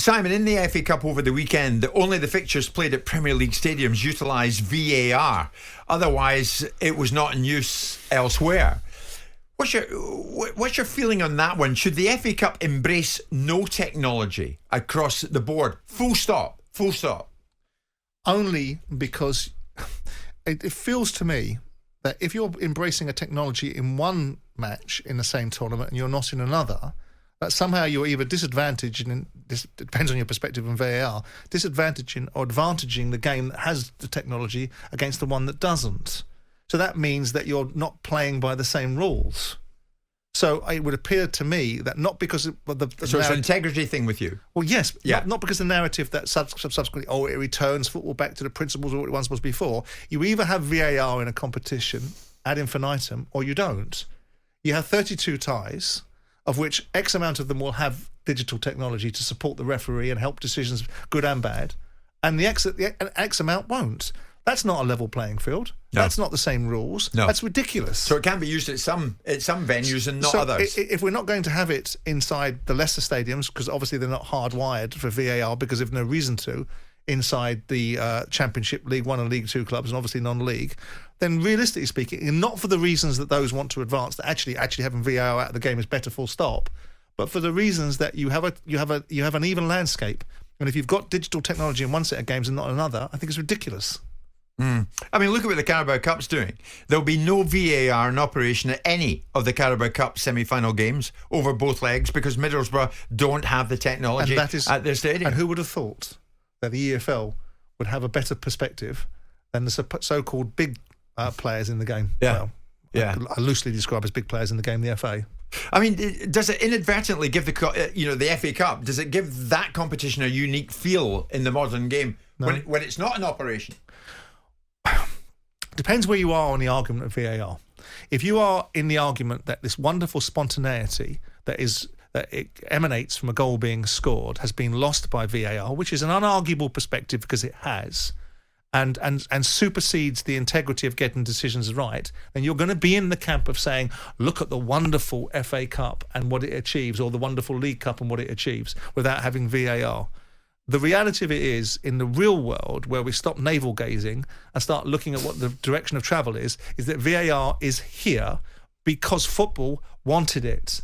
Simon, in the FA Cup over the weekend, only the fixtures played at Premier League stadiums utilised VAR. Otherwise, it was not in use elsewhere. What's your feeling on that one? Should the FA Cup embrace no technology across the board? Full stop. Full stop. Only because it feels to me that if you're embracing a technology in one match in the same tournament and you're not in another, that somehow you're either disadvantaging, this depends on your perspective on VAR, disadvantaging or advantaging the game that has the technology against the one that doesn't. So that means that you're not playing by the same rules. So it would appear to me that not because of the so it's an integrity thing with you. Well, yes, yeah. Not because the narrative that subsequently, it returns football back to the principles of what it once was before. You either have VAR in a competition ad infinitum, or you don't. You have 32 ties, of which X amount of them will have digital technology to support the referee and help decisions, good and bad, and the X amount won't. That's not a level playing field. No. That's not the same rules. No. That's ridiculous. So it can be used at some venues and not others. If we're not going to have it inside the lesser stadiums, because obviously they're not hardwired for VAR because they've no reason to, inside the Championship, League One and League Two clubs, and obviously non-league, then realistically speaking, and not for the reasons that those want to advance, that actually having VAR out of the game is better, full stop, but for the reasons that you have an even landscape, and if you've got digital technology in one set of games and not another, I think it's ridiculous. I mean, look at what the Carabao Cup's doing. There'll be no VAR in operation at any of the Carabao Cup semi-final games over both legs because Middlesbrough don't have the technology at their stadium. And who would have thought that the EFL would have a better perspective than the so-called big players in the game? Yeah. Well, I loosely describe as big players in the game, the FA. I mean, does it inadvertently give the FA Cup, does it give that competition a unique feel in the modern game when it's not in operation? Depends where you are on the argument of VAR. If you are in the argument that this wonderful spontaneity that it emanates from a goal being scored has been lost by VAR, which is an unarguable perspective because it has, and supersedes the integrity of getting decisions right, then you're going to be in the camp of saying, look at the wonderful FA Cup and what it achieves, or the wonderful League Cup and what it achieves, without having VAR. The reality of it is, in the real world, where we stop navel-gazing and start looking at what the direction of travel is that VAR is here because football wanted it.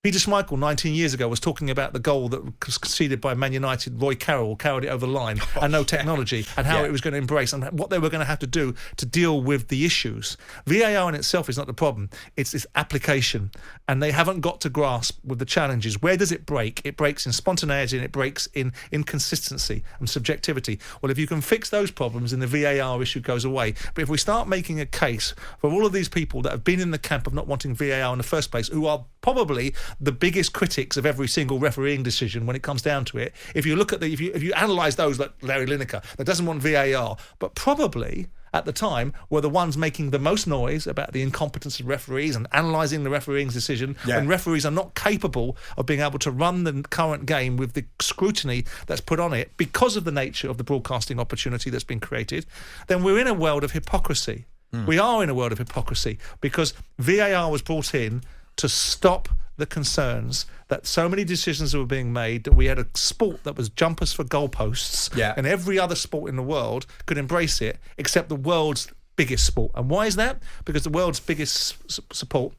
Peter Schmeichel, 19 years ago, was talking about the goal that was conceded by Man United. Roy Carroll carried it over the line, and no technology, and how it was going to embrace, and what they were going to have to do to deal with the issues. VAR in itself is not the problem. It's its application, and they haven't got to grasp with the challenges. Where does it break? It breaks in spontaneity, and it breaks in inconsistency and subjectivity. Well, if you can fix those problems, then the VAR issue goes away. But if we start making a case for all of these people that have been in the camp of not wanting VAR in the first place, who are probably the biggest critics of every single refereeing decision when it comes down to it, if you look at if you analyse those, like Larry Lineker, that doesn't want VAR, but probably at the time were the ones making the most noise about the incompetence of referees and analysing the refereeing decision, when referees are not capable of being able to run the current game with the scrutiny that's put on it because of the nature of the broadcasting opportunity that's been created, then we're in a world of hypocrisy. We are in a world of hypocrisy because VAR was brought in to stop the concerns that so many decisions were being made, that we had a sport that was jumpers for goalposts, and every other sport in the world could embrace it except the world's biggest sport. And why is that? Because the world's biggest sport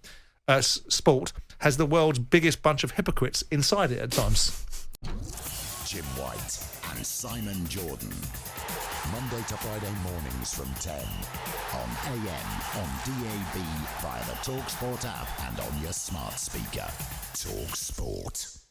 has the world's biggest bunch of hypocrites inside it at times. Jim White and Simon Jordan. Monday to Friday mornings from 10 on AM, on DAB, via the talkSPORT app and on your smart speaker. talkSPORT.